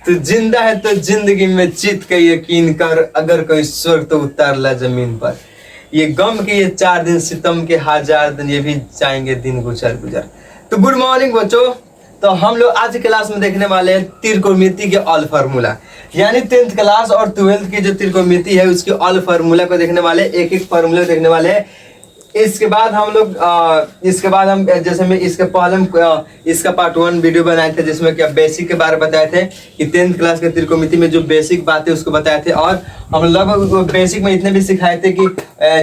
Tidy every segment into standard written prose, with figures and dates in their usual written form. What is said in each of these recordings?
तू जिंदा है तो जिंदगी में जीत के यकीन कर, अगर कोई स्वर्ग तो उतार ला जमीन पर। ये गम के ये 4 दिन, सितम के 1000 दिन, ये भी जाएंगे दिन गुजर गुजर। तो गुड मॉर्निंग बच्चों। तो हम लोग आज क्लास में देखने वाले हैं त्रिकोणमिति के ऑल फार्मूला, यानी 10th क्लास और 12th की जो त्रिकोणमिति है उसकी ऑल फार्मूला को देखने वाले, एक एक फार्मूला देखने वाले हैं। इसके बाद हम जैसे में इसके पहले हम इसका पार्ट 1 वीडियो बनाए थे जिसमें क्या बेसिक के बारे में बताए थे कि 10th क्लास के त्रिकोणमिति में जो बेसिक बातें उसको बताए थे, और हम लगभग बेसिक में इतने भी सिखाए थे कि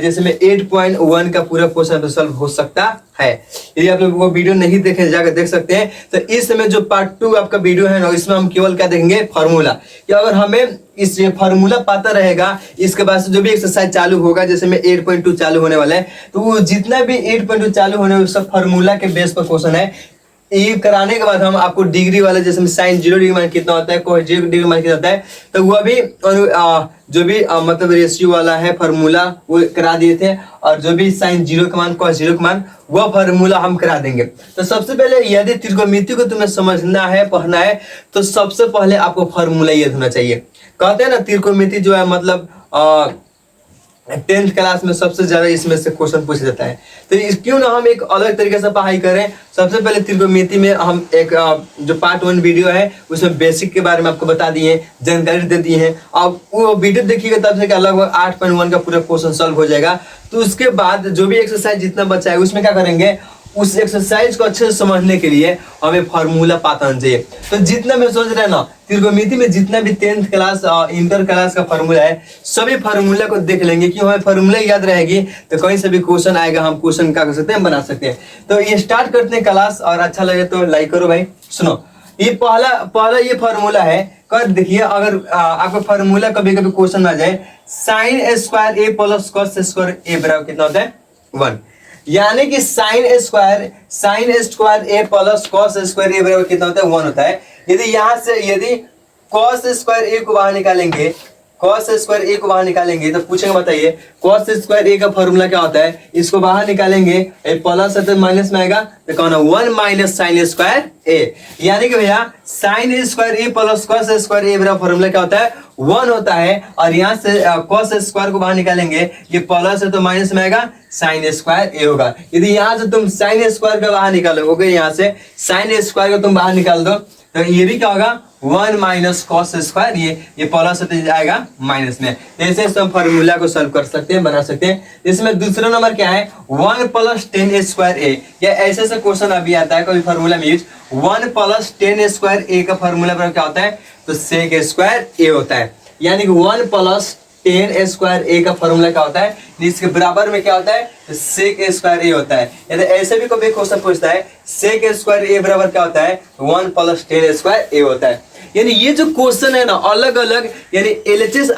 जैसे में 8.1 का पूरा क्वेश्चन सॉल्व हो सकता है। यदि आप लोग वो वीडियो नहीं देखे जाकर देख सकते हैं। तो इस समय जो पार्ट 2 आपका वीडियो है ना, इसमें हम केवल क्या देखेंगे, फार्मूला, कि अगर हमें इस ये फार्मूला पता रहेगा, इसके बाद से जो भी एक्सरसाइज चालू होगा, जैसे में 8.2 चालू होने वाला है, तो वो जितना भी 8.2 चालू होने वाला सब फार्मूला के बेस पर क्वेश्चन है। ये कराने के बाद हम आपको डिग्री वाला, जैसे में साइन 0 डिग्री मान कितना होता है, कोस 0 डिग्री मान कितना होता है, तो वह भी जो भी मतलब रेशियो वाला है फार्मूला वो करा दिए थे, और जो भी साइन 0 का मान, कोस 0 का मान, वह फार्मूला हम करा देंगे। तो सबसे पहले यदि त्रिकोणमिति को तुम्हें समझना है, पढ़ना है, तो सबसे पहले आपको फार्मूला याद होना चाहिए। कहते हैं ना त्रिकोणमिति जो है मतलब 10th क्लास में सबसे ज्यादा इसमें से क्वेश्चन पूछा जाता है। तो क्यों ना हम एक अलग तरीके से पढ़ाई करें। सबसे पहले त्रिकोणमिति में हम एक जो पार्ट 1 वीडियो है उसमें बेसिक के बारे में आपको बता दिए, जानकारी दे दी है। अब वो वीडियो देखिएगा तब से लगभग 8.1 का पूरा क्वेश्चन सॉल्व हो जाएगा। तो उसके बाद जो भी एक्सरसाइज जितना बचा है उसमें क्या करेंगे, उस एक्सरसाइज को अच्छे से समझने के लिए हमें फार्मूला पता होना चाहिए। तो जितना मैं सोच रहा है ना, त्रिकोणमिति में जितना भी 10th क्लास इंटर क्लास का फार्मूला है, सभी फार्मूला को देख लेंगे। क्यों, हमें फार्मूला याद रहेगी तो कहीं से भी क्वेश्चन आएगा, हम क्वेश्चन क्या कर सकते हैं, बना सकते हैं। तो ये स्टार्ट करते हैं क्लास, और अच्छा लगे तो लाइक करो भाई। सुनो, ये पहला ये फार्मूला है। कर देखिए, अगर आपका फार्मूला कभी कभी क्वेश्चन में आ जाए, sine square A plus cos square A बराबर कितना होता है, 1। यानी कि sine square A plus cos square A बराबर कितना होता है, 1 होता है। यदि यहाँ से यदि कॉस स्क्वायर ए को बाहर निकालेंगे, तो पूछेंगे बताइए कॉस स्क्वायर ए का फॉर्मूला क्या होता है, इसको बाहर निकालेंगे, प्लस है तो माइनस में आएगा, तो कौन है 1 माइनस साइन स्क्वायर ए। यानी कि भैया sine square A plus cos square A बराबर फॉर्मूला क्या होता है, 1 होता है। और यहाँ से कॉस स्क्वायर को बाहर निकालेंगे, ये प्लस है तो माइनस में आएगा, साइन स्क्वायर ए होगा। यदि यहाँ से तुम साइन स्क्वायर का बाहर निकालोगे, यहाँ से साइन स्क्वायर को तुम बाहर निकाल दो, तो ये भी क्या होगा, 1 माइनस कॉस स्क्वायर, ये प्लस तो जाएगा माइनस में। ऐसे हम फार्मूला को सॉल्व कर सकते हैं, बना सकते हैं। इसमें दूसरा नंबर क्या है, 1 प्लस 10 स्क्वायर ए। या ऐसे क्वेश्चन अभी आता है कभी फार्मूला में यूज, 1 प्लस 10 स्क्वायर ए का फार्मूला क्या होता है, तो सेक स्क्वायर ए होता है। यानी कि 1 प्लस 10 स्क्वायर ए का फॉर्मूला क्या होता है, इसके बराबर में क्या होता है, सेक स्क्वायर ए होता है। यदि ऐसे भी कोई क्वेश्चन पूछता है, सेक स्क्वायर ए बराबर क्या होता है, 1 प्लस 10 स्क्वायर ए होता है। यानी ये जो क्वेश्चन है ना, अलग अलग यानी एलएचएस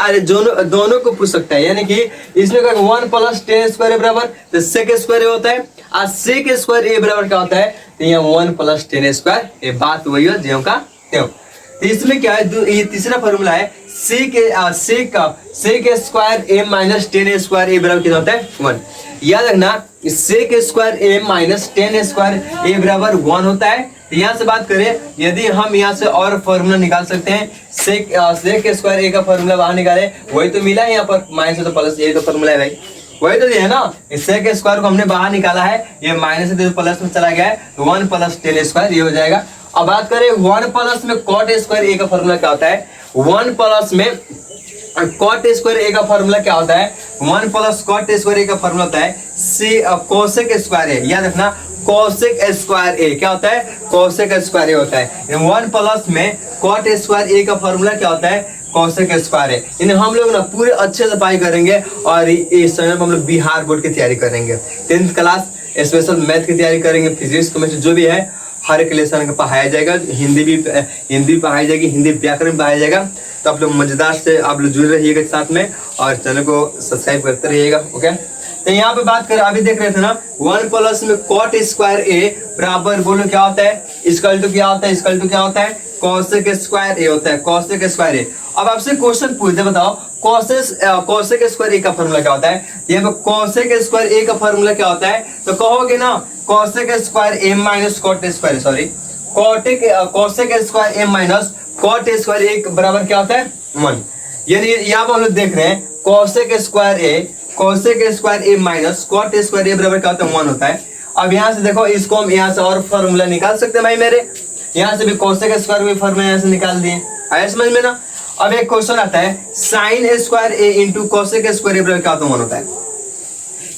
दोनों को पूछ सकता है। यानी कि इसमें 1 प्लस 10 स्क्वायर ए बराबर तो सेक स्क्वायर ए होता है, और सेक स्क्वायर ए बराबर क्या होता है, तो यहाँ 1 प्लस 10 स्क्वायर ए। बात वही हो ज्यों का त्यों। तो इसमें क्या है, ये तीसरा फॉर्मूला है, sec square A minus 10 square A बराबर कितना होता है, 1। याद रखना, sec square A minus 10 square A बराबर 1 होता है। तो यहाँ से बात करें, यदि हम यहाँ से और फॉर्मूला निकाल सकते हैं, सेक स्क्वायर ए का फॉर्मूला बाहर निकाले, वही तो मिला है यहाँ पर, माइनस तो प्लस, ये तो फॉर्मूला है भाई, वही तो है ना। सेक स्क्वायर को हमने बाहर निकाला है, ये माइनस से प्लस में चला गया है, 1 प्लस 10 स्क्वायर ये हो जाएगा। अब बात करें 1 प्लस में कॉट स्क्वायर ए का फॉर्मूला क्या होता है, 1 प्लस में कॉट स्क्वायर ए का फॉर्मूला क्या होता है, 1 प्लस कॉट स्क्वायर ए का फॉर्मूला होता है कोसेक स्क्वायर ए। याद रखना, कोसेक स्क्वायर ए क्या होता है, कोसेक स्क्वायर ए होता है। 1 प्लस में कॉट स्क्वायर ए का फॉर्मूला क्या होता है, कोसेक स्क्वायर ए। यानी हम लोग ना पूरे अच्छे से पढ़ाई करेंगे, और इस समय हम लोग बिहार बोर्ड की तैयारी करेंगे, 10th क्लास स्पेशल मैथ की तैयारी करेंगे, फिजिक्स केमिस्ट्री जो भी है हर एक लेसन का पढ़ाया जाएगा। हिंदी भी पढ़ाई जाएगी, हिंदी व्याकरण पढ़ाया जाएगा। तो आप लोग मजेदार से आप लोग जुड़े रहिएगा साथ में, और चैनल को सब्सक्राइब करते रहिएगा। ओके, तो यहाँ पे बात करें, अभी देख रहे थे ना, 1 प्लस में कॉट स्क्वायर ए बराबर बोलो क्या होता है, इक्वल टू क्या होता है, इक्वल टू क्या होता है, कोसेक स्क्वायर ए होता है, कोसेक स्क्वायर ए। अब आपसे क्वेश्चन पूछते, बताओ कोसेक स्क्वायर ए का फॉर्मूला क्या होता है। ये कोसेक स्क्वायर ए का फॉर्मूला क्या होता है, तो कहोगे ना cosec square A minus cosec square A minus cot A square A बराबर क्या होता है 1। यानी यहाँ पर हम लोग देख रहे हैं cosec square A minus cot A square A बराबर क्या होता है 1 होता है। अब यहाँ से देखो इसको हम यहाँ से और फॉर्मूला निकाल सकते हैं भाई मेरे, यहाँ से भी कोसेक स्क्वायर भी फॉर्मूला यहाँ से निकाल दिए, आया समझ में ना। अब एक क्वेश्चन आता है sine A square A into cosec square A बराबर क्या होता है 1 होता है।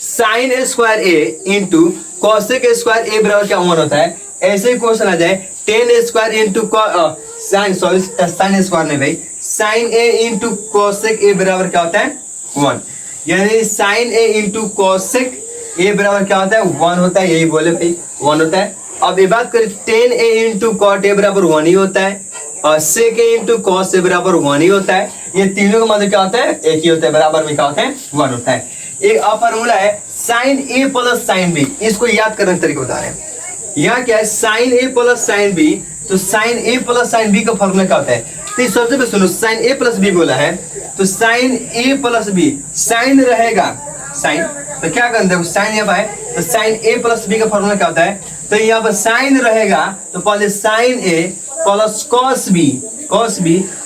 Sine square A into cosec square A बराबर क्या 1 होता है। ऐसे ही क्वेश्चन आ जाए tan square into sin square नहीं भाई, sin A into cosec A बराबर क्या होता है 1। यानी sin A into cosec A बराबर क्या होता है 1 होता है, यही बोले भाई 1 होता है। अब ये बात करें tan A into cot A बराबर 1 ही होता है और सेक ए इंटू कॉस ए बराबर 1 ही होता है। ये तीनों का मतलब क्या होता है एक ही होता है, बराबर में क्या होता है 1 होता है। एक फॉर्मूला है साइन ए प्लस साइन बी, इसको याद करने का तरीका बता रहे हैं। यहाँ क्या है साइन ए प्लस साइन बी, तो साइन ए प्लस साइन बी का फॉर्मूला क्या होता है। तो सबसे पहले सुनो साइन ए प्लस बी बोला है तो साइन ए प्लस बी, साइन रहेगा साइन, तो क्या करना है साइन यहाँ पर है तो साइन ए प्लस बी का फॉर्मूला क्या होता है। तो यहाँ पर साइन रहेगा तो पहले साइन ए प्लस कॉस बी,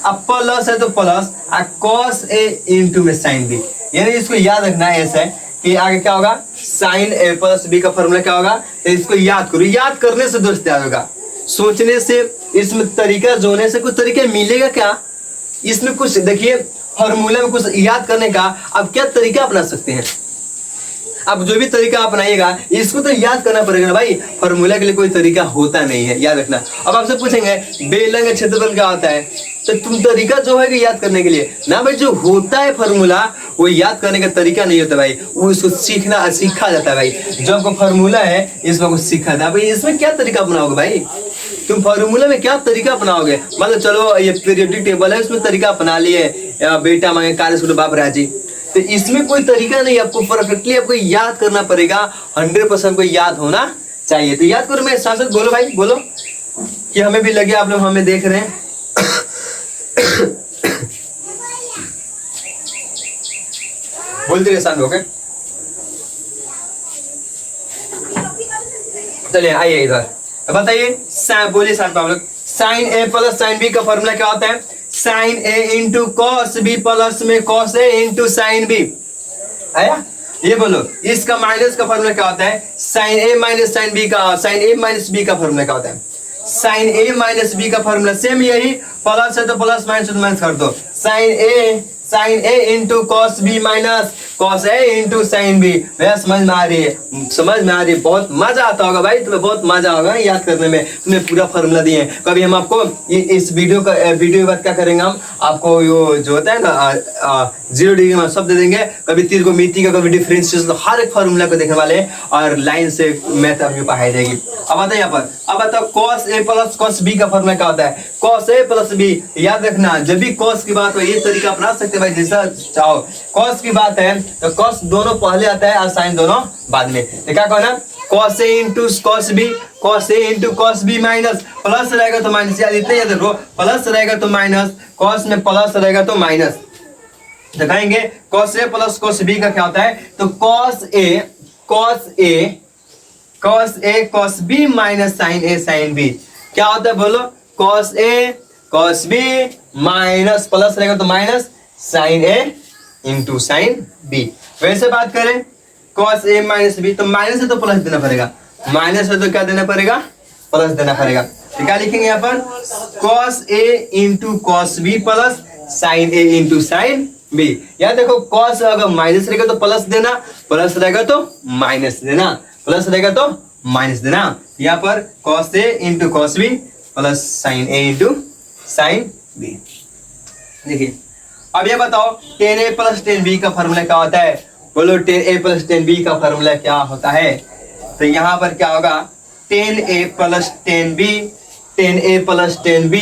अब प्लस है तो प्लस कॉस ए इंटू में साइन बी। यानी इसको याद रखना है ऐसा है कि आगे क्या होगा साइन ए प्लस बी का फॉर्मूला क्या होगा। तो इसको याद करो, याद करने से दोस्त याद होगा, सोचने से इसमें तरीका जोड़ने से कुछ तरीका मिलेगा क्या। इसमें कुछ देखिए फॉर्मूला में कुछ याद करने का अब क्या तरीका अपना सकते हैं। अब जो भी तरीका अपनाइएगा इसको तो याद करना पड़ेगा ना भाई, फॉर्मूला के लिए कोई तरीका होता नहीं है, याद रखना। अब आपसे पूछेंगे बेलन का क्षेत्रफल क्या होता है, तो तुम तरीका जो है कि याद करने के लिए ना भाई, जो होता है फॉर्मूला वो याद करने का तरीका नहीं होता भाई, वो इसको सीखा जाता है भाई। जो आपको फॉर्मूला है इसमें कुछ सीखा था भाई, इसमें क्या तरीका अपनाओगे भाई, तुम फॉर्मूला में क्या तरीका अपनाओगे। मतलब चलो ये पीरियोडिक टेबल है उसमें तरीका अपना लिए, बेटा मांगे कार्य सुनो बाप राजी, तो इसमें कोई तरीका नहीं, आपको परफेक्टली आपको याद करना पड़ेगा, 100% को याद होना चाहिए। तो याद करो, मैं साथ साथ बोलो भाई, बोलो कि हमें भी लगे आप लोग हमें देख रहे हैं। बोलते रहे शांत होके, चलिए आइए इधर बताइए, बोलिए शांत आप लोग। साइन ए प्लस साइन बी का फॉर्मूला क्या होता है, sine A into cos B plus में cos A into sine B, आया। ये बोलो इसका माइनस का फॉर्मूला क्या होता है, sine A minus sine B का, साइन ए माइनस बी का फॉर्मूला क्या होता है। साइन ए माइनस बी का फॉर्मूला सेम यही, प्लस है तो प्लस, माइनस है तो माइनस कर दो। Sine A into cos B minus cos A into sine B. भैया समझ में आ रही है, समझ में आ रही है, बहुत मजा आता होगा भाई, तुम्हें बहुत मजा होगा याद करने में, तुम्हें पूरा फॉर्मूला दिए हैं। कभी हम आपको इस वीडियो के बाद क्या करेंगे, हम आपको यो जो होता है ना 0 डिग्री में सब दे देंगे, कभी त्रिकोणमिति का, कभी डिफरेंशियल, तो हर एक फॉर्मूला को देखने वाले हैं और लाइन से मैथ आपको पढ़ाई जाएगी। अब आता है यहाँ पर, अब बताओ cos a plus cos b का फॉर्मूला क्या होता है। cos a प्लस b, याद रखना जब भी cos की बात हो ये तरीका अपना सकते हैं भाई, जैसा चाहो। cos की बात है तो cos दोनों पहले आता है और sin दोनों बाद में। तो क्या कहना, cos a into cos b, cos a into cos b minus, plus रहेगा तो माइनस, याद इतने याद रखो, प्लस रहेगा तो माइनस, cos में प्लस रहेगा तो माइनस। दिखाएंगे cos a plus cos b का क्या होता है, तो cos a cos b minus sin a sin b क्या होता है बोलो, cos a cos b minus plus रहेगा तो minus sin a into sin b। वैसे बात करें cos a माइनस b, तो माइनस है तो प्लस देना पड़ेगा, माइनस है तो क्या देना पड़ेगा, प्लस देना पड़ेगा। तो क्या लिखेंगे यहाँ पर, cos a into cos b plus sin a into sin b। यार देखो cos अगर माइनस रहेगा तो प्लस देना, प्लस रहेगा तो माइनस देना, प्लस रहेगा तो माइनस देना। यहाँ पर cos a into cos b plus sin a into sin b। देखिए अब ये बताओ tan a plus tan b का फॉर्मूला क्या होता है, बोलो tan a plus tan b का फॉर्मूला क्या होता है। तो यहाँ पर क्या होगा, tan a plus tan b, tan a plus tan b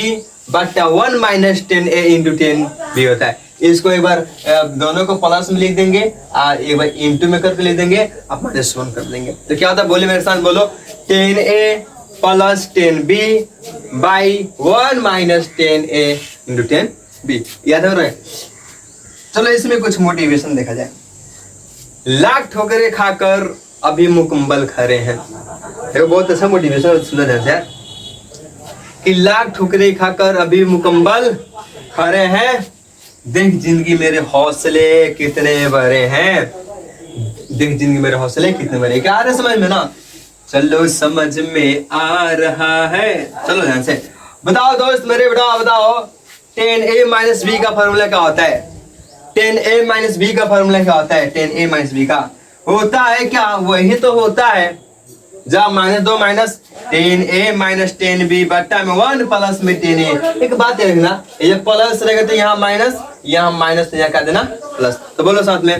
बटा 1 minus tan a into tan b होता है। इसको एक बार दोनों को प्लस में लिख देंगे और एक बार इंटू में करके लिख देंगे, अब माइनस 1 कर देंगे। तो क्या होता है, बोले मेरे साथ बोलो, tan a plus tan b by 1 minus tan a into tan b। याद हो रहा है। चलो इसमें कुछ मोटिवेशन देखा जाए। लाख ठोकरे खाकर अभी मुकम्मल खड़े हैं, देखो बहुत अच्छा मोटिवेशन सुना जाता है। कि लाख ठुकरे खाकर अभी मुकम्मल खड़े हैं, देख जिंदगी मेरे हौसले कितने बड़े हैं, देख जिंदगी मेरे हौसले कितने बड़े। क्या आ रहा है समझ में ना? चलो समझ में आ रहा है। चलो ध्यान से बताओ दोस्त मेरे, बताओ 10a माइनस बी का फॉर्मूला क्या होता है? 10a माइनस बी का फॉर्मूला क्या होता है? 10a माइनस बी का होता है क्या? वही तो होता है, जब -2 माइनस 10a माइनस 10b बट्टा में 1 प्लस में 10a। एक बात है ना, ये प्लस रहेगा तो यहाँ माइनस तो यहाँ कर देना प्लस। तो बोलो साथ में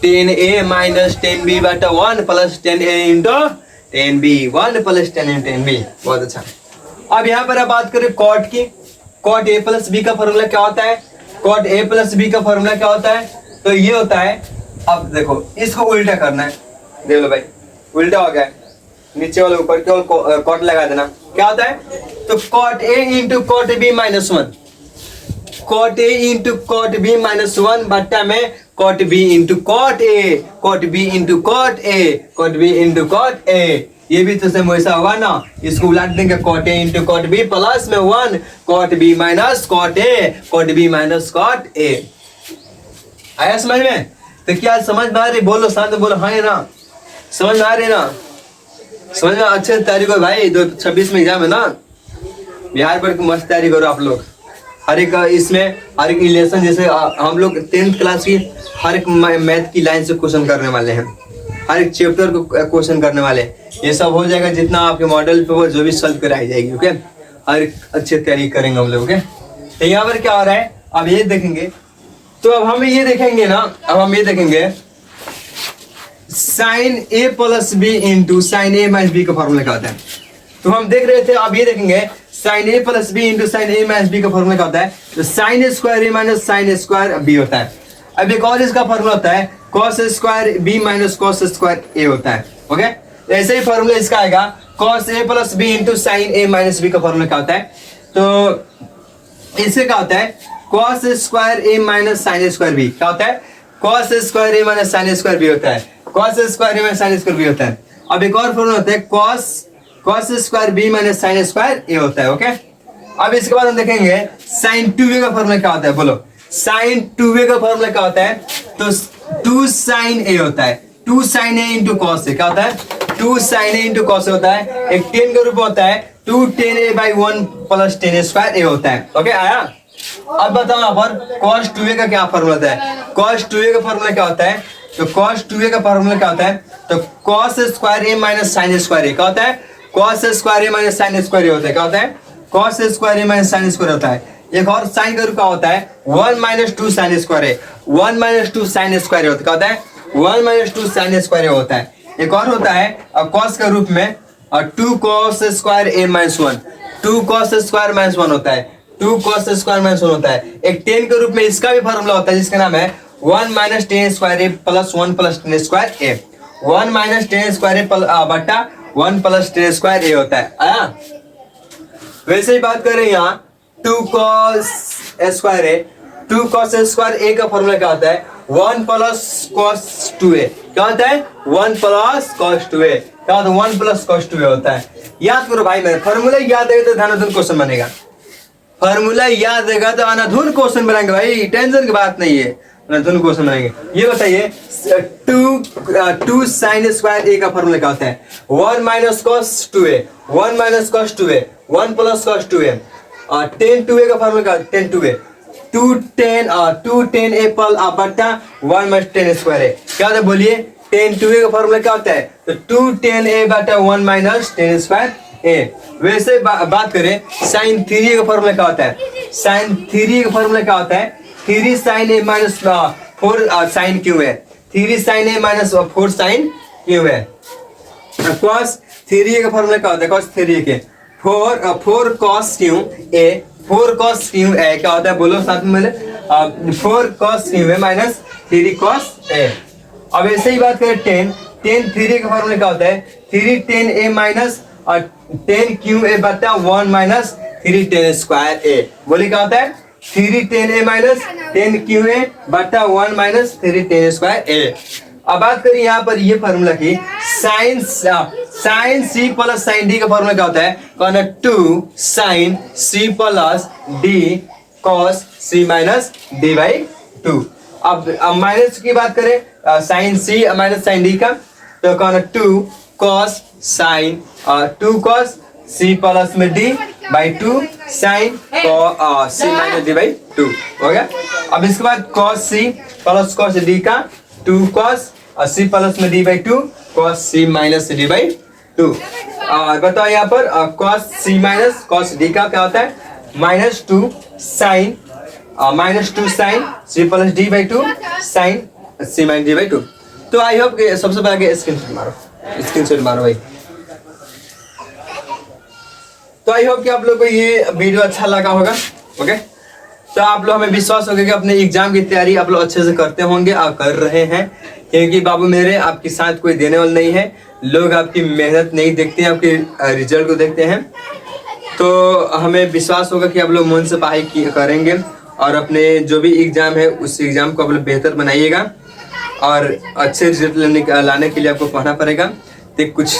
10a माइनस 10b बट्टा 1 plus 10a into 10b, 1 plus 10 into 10b। बहुत अच्छा। अब यहाँ पर आप बात करें कॉट की। कॉट a प्लस b का फॉर्मूला क्या होता है? कॉट a प्लस b का फॉर्मूला क्या होता है? तो ये होता है, अब देखो इसको उल्टा करना है, देख लो भाई उल्टा हो गया, नीचे वाले ऊपर केवल कॉट लगा देना। क्या होता है? तो cot a into cot b minus 1, cot a into cot b minus 1 बट्टा में cot b into cot a, cot b into cot a, cot b into cot a। ये भी तो सेम वैसा होगा ना, इसको उलट देंगे cot a into cot b plus में 1 cot b minus cot a, cot b minus cot a। आया समझ में? तो क्या समझ में आ रही? बोलो साथ में बोलो हाँ या ना? समझ में आ रही ना? समझ में अच्छे तैयारी करो भाई, 26 में एग्जाम है ना, बिहार पर मस्त तैयारी करो आप लोग। हर एक इसमें हर एक रिलेशन, जैसे हम लोग 10th क्लास की हर एक मैथ की लाइन से क्वेश्चन करने वाले हैं, हर एक चैप्टर को क्वेश्चन करने वाले हैं। ये सब हो जाएगा जितना आपके मॉडल पे वो जो भी सॉल्व कराई जाएगी। ओके, हर एक अच्छी तैयारी करेंगे हम लोग। ओके, तो यहाँ पर क्या हो रहा है अब ये देखेंगे। तो अब हम ये देखेंगे ना, अब हम ये देखेंगे sign a plus B into sign a minus B का फॉर्मूला क्या होता है। तो हम देख रहे थे, अब ये देखेंगे sign a plus B into sign a minus B का फॉर्मूला क्या होता है। तो sine square a minus sine square b होता है। अब एक और इसका फॉर्मूला होता है cos square b minus cos square a होता है। ओके, ऐसे ही फॉर्मूला इसका आएगा cos a plus b into sine a minus b का फॉर्मूला क्या होता है। तो इससे क्या होता है cos square a minus sine square b क्या होता है, cos square a minus sine square b होता है, cos square a minus sine square b होता है। अब एक और फॉर्मूला होता है cos square b minus sine square a होता है। ओके, अब इसके बाद हम देखेंगे साइन 2a का फॉर्मूला क्या होता है। बोलो साइन 2a का फॉर्मूला क्या होता है। तो 2 साइन a होता है, 2 sine a into cos a क्या होता है, 2 sine a into cos a होता है। एक 10 का रूप होता है 2 10a by 1 plus 10a square a होता है। ओके, आया। अब बताओ यहाँ पर cos 2a का क्या फॉर्मूला होता है। cos 2a का फॉर्मूला क्या होता है। तो cos 2a का फॉर्मूला क्या होता है। तो cos square a minus sine square a क्या होता है, cos square a minus sine square a होता है। क्या होता है, cos square a minus sine square होता है। एक और साइन का रूप क्या होता है 1 minus 2 sign square a, 1 minus 2 sign square a होता है। क्या होता है 1 माइनस 2 साइन स्क्वायर a होता है। एक और होता है cos का रूप में 2 cos square a minus 1, 2 cos square minus 1 होता है, 2 cos स्क्वायर माइनस 1 होता है। एक 10 के रूप में इसका भी फॉर्मूला होता है जिसका नाम है 1 minus 10 square a plus 1 plus 10 square a, 1 minus 10 square a बट्टा 1 प्लस 10 स्क्वायर a होता है। आया। वैसे ही बात करें यहाँ 2 cos square a, 2 cos square a का फॉर्मूला क्या होता है 1 प्लस cos 2a क्या होता है 1 प्लस cos 2a क्या होता है 1 प्लस cos 2a होता है। याद करो भाई, मेरे फॉर्मूला याद है तो धनाधन क्वेश्चन बनेगा, फॉर्मूला याद रहेगा तो अनाधुन क्वेश्चन बनाएंगे भाई, टेंशन की बात नहीं है, अनाधुन क्वेश्चन बनाएंगे। ये बताइए 2 साइन स्क्वायर a का फॉर्मूला क्या होता है 1 minus cos 2a, 1 minus cos 2a, 1 plus cos 2a। 10 2a का फॉर्मूला क्या है 10 2a, 2 10 a बट्टा 1 माइनस 10 स्क्वायर a क्या होता है बोलिए 10 2a का फॉर्मूला क्या होता है। तो 2 10 a बट्टा 1 माइनस 10 स्क्वायर a। वैसे बात करें साइन 3a का फॉर्मूला क्या होता है, साइन 3a का फॉर्मूला क्या होता है 3 sine a minus 4 sine cube है, 3 sine a minus 4 sine cube है। cos 3a का फॉर्मूला क्या होता है cos 3a के 4 cos Q a, 4 cos Q a क्या होता है बोलो साथ में मेरे 4 cos Q a minus 3 cos a। अब ऐसे ही बात करें 10 3a का फॉर्मूला क्या होता है 3 10 a माइनस 10 क्यू a बट्टा 1 माइनस 3 10 स्क्वायर a। बोलिए क्या होता है 3 10 a माइनस 10 क्यू a बट्टा 1 माइनस 3 10 स्क्वायर a। अब बात करिए यहाँ पर ये फॉर्मूला की sine C plus sine D का फॉर्मूला क्या होता है? कौन 2 sine C plus D cos C minus D by 2। अब माइनस की बात करें sine C minus sine D का, तो कौन 2 cos sine 2 cos C plus में D by 2 sine C minus D by 2 हो गया। अब इसके बाद cos C plus cos D का 2 कॉस सी प्लस में D by 2 cos C minus D by 2। और बताओ यहाँ पर cos C minus cos D का क्या होता है? -2 sine -2 sine C plus D by 2 sine C minus D by 2। तो आई होप कि सबसे पहले स्क्रीनशॉट मारो भाई। तो आई होप कि आप लोग को ये वीडियो अच्छा लगा होगा। ओके, तो आप लोग, हमें विश्वास होगा कि अपने एग्जाम की तैयारी आप लोग अच्छे से करते होंगे और कर रहे हैं, क्योंकि बाबू मेरे आपके साथ कोई देने वाला नहीं है। लोग आपकी मेहनत नहीं देखते हैं, आपके रिजल्ट को देखते हैं। तो हमें विश्वास होगा कि आप लोग मन से पढ़ाई करेंगे और अपने जो भी एग्जाम है उस एग्जाम को आप लोग बेहतर बनाइएगा और अच्छे रिजल्ट लाने के लिए आपको पढ़ना पड़ेगा। तो कुछ